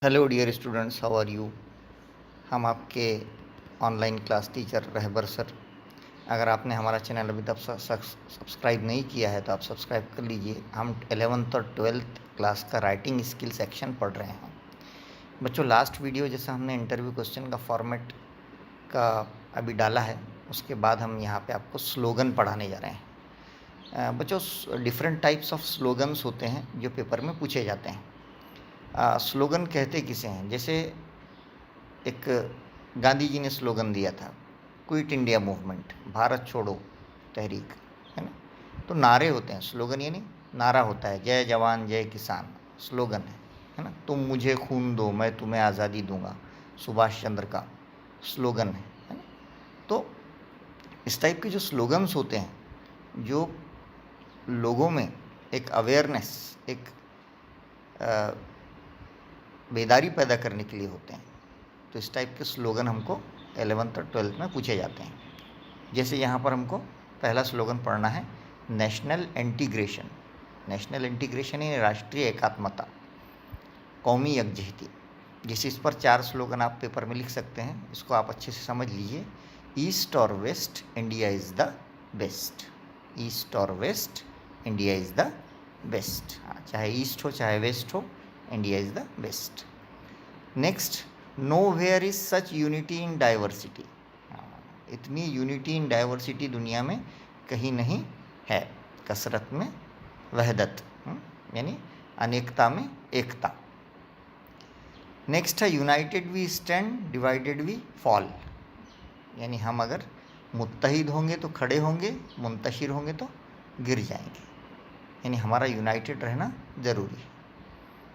Hello dear students, how are you. हम आपके online class teacher Rahbar sir. अगर आपने हमारा चैनल अभी तक सब्सक्राइब नहीं किया है तो आप सब्सक्राइब कर लीजिए। हम 11th और 12th क्लास का राइटिंग स्किल सेक्शन पढ़ रहे हैं। बच्चों, लास्ट वीडियो जैसा हमने इंटरव्यू क्वेश्चन का फॉर्मेट का अभी डाला है, उसके बाद हम यहाँ पे आपको स्लोगन पढ़ाने जा रहे हैं। बच्चों, डिफरेंट टाइप्स ऑफ स्लोगन्स होते हैं जो पेपर में पूछे जाते हैं। स्लोगन कहते किसे हैं? जैसे एक गांधी जी ने स्लोगन दिया था, क्विट इंडिया मूवमेंट, भारत छोड़ो तहरीक, है ना। तो नारे होते हैं, स्लोगन यानी नारा होता है। जय जवान जय किसान स्लोगन है ना। तुम मुझे खून दो मैं तुम्हें आज़ादी दूंगा, सुभाष चंद्र का स्लोगन है ना। तो इस टाइप के जो स्लोगन्स होते हैं, जो लोगों में एक अवेयरनेस, एक बेदारी पैदा करने के लिए होते हैं। तो इस टाइप के स्लोगन हमको 11th और 12th में पूछे जाते हैं। जैसे यहाँ पर हमको पहला स्लोगन पढ़ना है, नेशनल इंटीग्रेशन। नेशनल इंटीग्रेशन यानी राष्ट्रीय एकात्मता, कौमी यकजहती। जिस इस पर 4 स्लोगन आप पेपर में लिख सकते हैं, इसको आप अच्छे से समझ लीजिए। ईस्ट और west, India is the best. East और west, India is the best. चाहे ईस्ट हो चाहे वेस्ट हो, India is the best. Next, nowhere is such unity in diversity. इतनी यूनिटी इन डाइवर्सिटी दुनिया में कहीं नहीं है। कसरत में वहदत, यानी अनेकता में एकता। नेक्स्ट है, united we stand, divided we fall. यानी हम अगर मुत्तहिद होंगे तो खड़े होंगे, मुंतशिर होंगे तो गिर जाएंगे। यानी हमारा यूनाइटेड रहना ज़रूरी है।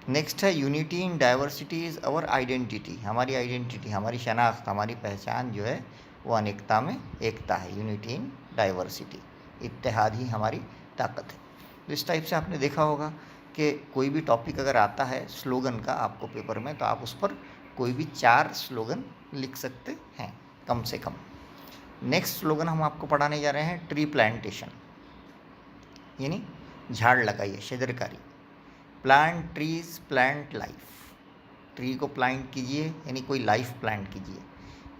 नेक्स्ट है, unity in diversity is our identity. हमारी आइडेंटिटी, हमारी शनाख्त, हमारी पहचान जो है वो अनेकता में एकता है। यूनिटी इन डाइवर्सिटी, इत्तेहाद ही हमारी ताकत है। तो इस टाइप से आपने देखा होगा कि कोई भी टॉपिक अगर आता है स्लोगन का आपको पेपर में, तो आप उस पर कोई भी 4 स्लोगन लिख सकते हैं कम से कम। नेक्स्ट स्लोगन हम आपको पढ़ाने जा रहे हैं, ट्री प्लांटेशन, यानी झाड़ लगाइए, शजरकारी। Plant trees plant life. Tree को प्लांट कीजिए यानी कोई लाइफ प्लांट कीजिए,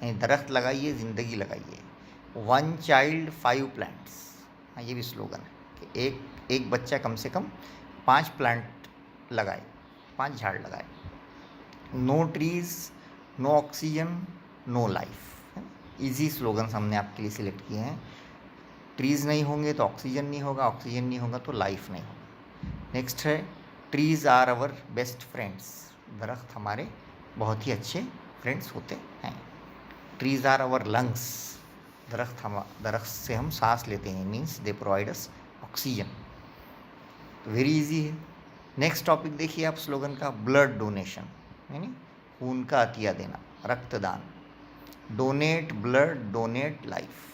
यानी दरख्त लगाइए, ज़िंदगी लगाइए। 1 चाइल्ड 5 प्लांट्स। हाँ, ये भी स्लोगन है कि एक बच्चा कम से कम 5 प्लांट लगाए, 5 झाड़ लगाए। No trees no oxygen no life. Easy slogans हमने आपके लिए सिलेक्ट किए हैं। ट्रीज़ नहीं होंगे तो ऑक्सीजन नहीं होगा, ऑक्सीजन नहीं होगा तो लाइफ नहीं होगा। नेक्स्ट है, trees are our best friends. दरख्त हमारे बहुत ही अच्छे फ्रेंड्स होते हैं। Trees are our lungs. दरख्त से हम सांस लेते हैं, means they provide us oxygen. तो वेरी इजी है। नेक्स्ट टॉपिक देखिए आप स्लोगन का, ब्लड डोनेशन, यानी खून का अतिया देना, रक्तदान। Donate blood donate life.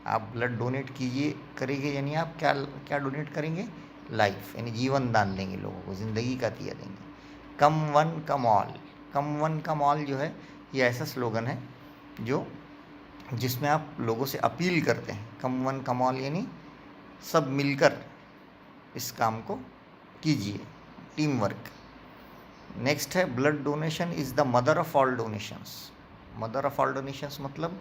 आप ब्लड डोनेट कीजिए, करेंगे, यानी आप क्या क्या डोनेट करेंगे? लाइफ, यानी जीवन दान देंगे, लोगों को ज़िंदगी का दिया देंगे। कम वन कम ऑल। कम वन कम ऑल जो है ये ऐसा स्लोगन है जिसमें आप लोगों से अपील करते हैं। कम वन कम ऑल यानी सब मिलकर इस काम को कीजिए, टीम वर्क। नेक्स्ट है, blood donation is the mother of all donations. Mother of all donations मतलब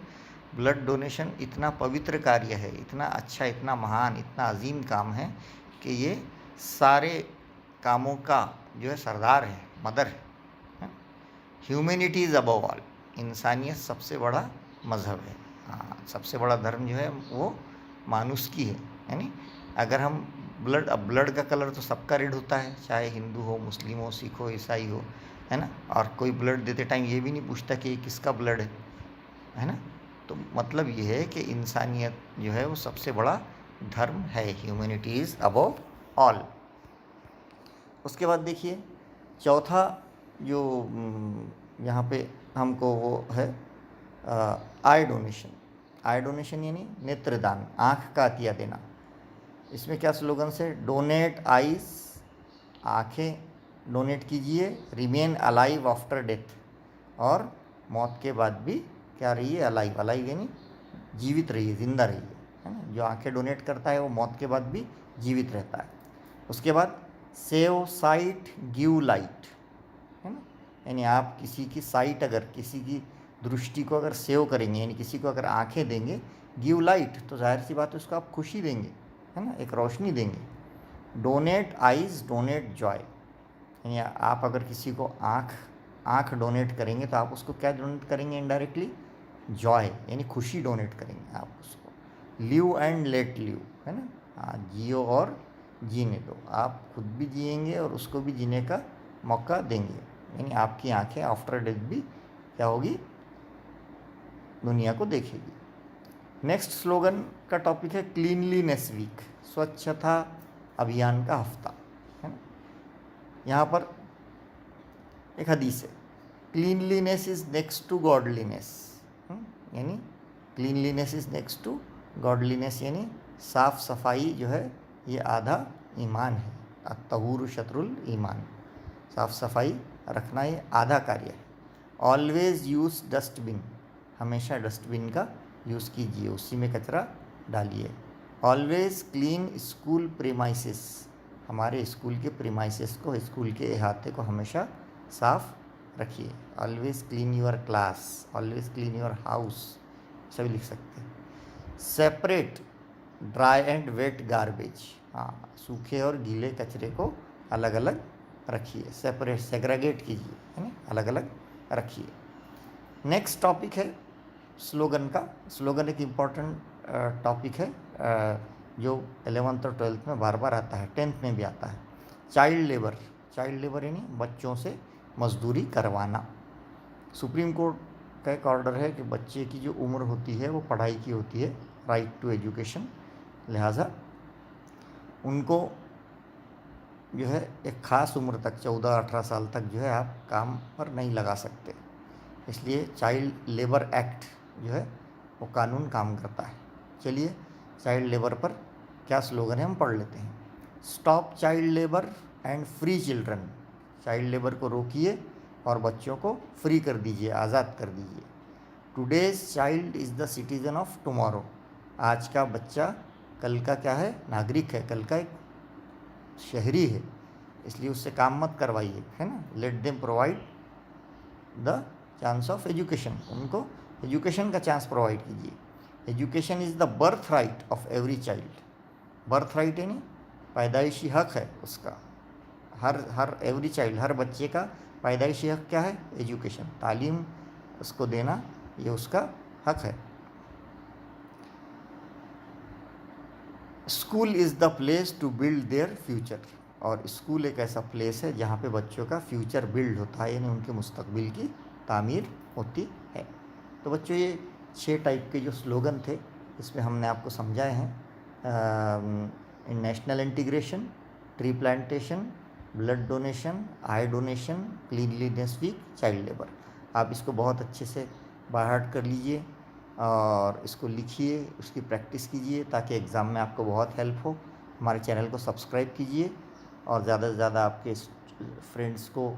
ब्लड डोनेशन इतना पवित्र कार्य है, इतना अच्छा, इतना महान, इतना अजीम काम है कि ये सारे कामों का जो है सरदार है, मदर है। Humanity is above all. इंसानियत सबसे बड़ा मज़हब है। हाँ, सबसे बड़ा धर्म जो है वो मानुषकी है। यानी अगर हम अब ब्लड का कलर तो सबका रेड होता है, चाहे हिंदू हो, मुस्लिम हो, सिख हो, ईसाई हो, है ना। और कोई ब्लड देते टाइम ये भी नहीं पूछता कि ये किसका ब्लड है ना। तो मतलब ये है कि इंसानियत जो है वो सबसे बड़ा धर्म है। Humanity is above all. उसके बाद देखिए चौथा जो यहाँ पे हमको वो है, आई डोनेशन। आई डोनेशन यानी नेत्रदान, आँख का अतिया देना। इसमें क्या स्लोगन से, डोनेट आइज, आँखें डोनेट कीजिए। रिमेन अलाइव आफ्टर डेथ, और मौत के बाद भी क्या रहिए? अलाइव। अलाइव यानी जीवित रहिए, ज़िंदा रहिए, है ना। जो आंखें डोनेट करता है वो मौत के बाद भी जीवित रहता है। उसके बाद सेव साइट गिव लाइट, है ना। यानी आप किसी की साइट, अगर किसी की दृष्टि को अगर सेव करेंगे, यानी किसी को अगर आंखें देंगे, गिव लाइट, तो जाहिर सी बात है उसको आप खुशी देंगे, है ना, एक रोशनी देंगे। डोनेट आइज़ डोनेट जॉय, यानी आप अगर किसी को आँख डोनेट करेंगे तो आप उसको क्या डोनेट करेंगे इनडायरेक्टली? जॉय, यानी खुशी डोनेट करेंगे आप उसको। लिव एंड लेट लिव, है ना, हाँ, जियो और जीने दो, आप खुद भी जिएंगे और उसको भी जीने का मौका देंगे, यानी आपकी आंखें आफ्टर डेथ भी क्या होगी? दुनिया को देखेगी। नेक्स्ट स्लोगन का टॉपिक है क्लीनलीनेस वीक, स्वच्छता अभियान का हफ्ता, है ना। यहाँ पर एक हदीस है, cleanliness is next to godliness, यानी cleanliness is next to godliness, यानी साफ़ सफाई जो है ये आधा ईमान है। अत्तहूर शत्रुल ईमान, साफ़ सफाई रखना ये आधा कार्य है। ऑलवेज़ यूज़ डस्टबिन, हमेशा डस्टबिन का यूज़ कीजिए, उसी में कचरा डालिए। ऑलवेज़ क्लीन स्कूल प्रीमाइसेस, हमारे स्कूल के प्रीमाइसेस को, स्कूल के अहाते को हमेशा साफ़ रखिए। Always clean your class, always clean your house, सभी लिख सकते हैं। Separate dry and wet garbage, हाँ, सूखे और गीले कचरे को अलग अलग रखिए, सेपरेट, सेग्रेगेट कीजिए, है ना, अलग अलग रखिए। नेक्स्ट टॉपिक है स्लोगन का। स्लोगन एक इम्पॉर्टेंट टॉपिक है जो 11th और 12th में बार बार आता है, 10th में भी आता है। चाइल्ड लेबर, चाइल्ड लेबर यानी बच्चों से मजदूरी करवाना। सुप्रीम कोर्ट का एक ऑर्डर है कि बच्चे की जो उम्र होती है वो पढ़ाई की होती है, राइट टू एजुकेशन, लिहाजा उनको जो है एक ख़ास उम्र तक, 14-18 साल तक जो है आप काम पर नहीं लगा सकते, इसलिए चाइल्ड लेबर एक्ट जो है वो कानून काम करता है। चलिए चाइल्ड लेबर पर क्या स्लोगन है हम पढ़ लेते हैं। Stop child labour and free children, child labour को रोकिए और बच्चों को फ्री कर दीजिए, आज़ाद कर दीजिए। Today's child is the citizen of tomorrow, आज का बच्चा कल का क्या है? नागरिक है, कल का एक शहरी है, इसलिए उससे काम मत करवाइए, है ना। Let them provide the chance of education, उनको एजुकेशन का चांस प्रोवाइड कीजिए। Education is the birth right of every child, birth right यानी पैदाइशी हक है उसका, हर एवरी चाइल्ड, हर बच्चे का पैदाइशी हक क्या है? एजुकेशन, तालीम उसको देना, ये उसका हक है। School is the place to build their future, और स्कूल एक ऐसा प्लेस है जहाँ पे बच्चों का फ्यूचर बिल्ड होता है, यानी उनके मुस्तकबिल की तामीर होती है। तो बच्चों ये 6 टाइप के जो स्लोगन थे इसमें हमने आपको समझाए हैं। National integration, tree plantation, blood donation, eye donation, cleanliness week, child labour. आप इसको बहुत अच्छे से बाय हार्ट कर लीजिए और इसको लिखिए, उसकी प्रैक्टिस कीजिए ताकि एग्ज़ाम में आपको बहुत हेल्प हो। हमारे चैनल को सब्सक्राइब कीजिए और ज़्यादा से ज़्यादा आपके फ्रेंड्स को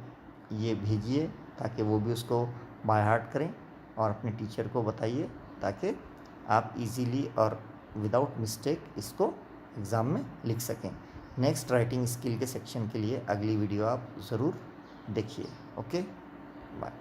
ये भेजिए ताकि वो भी उसको बाय हार्ट करें और अपने टीचर को बताइए ताकि आप इजीली और विदाउट मिस्टेक इसको एग्ज़ाम में लिख सकें। नेक्स्ट राइटिंग स्किल के सेक्शन के लिए अगली वीडियो आप ज़रूर देखिए। Okay, bye.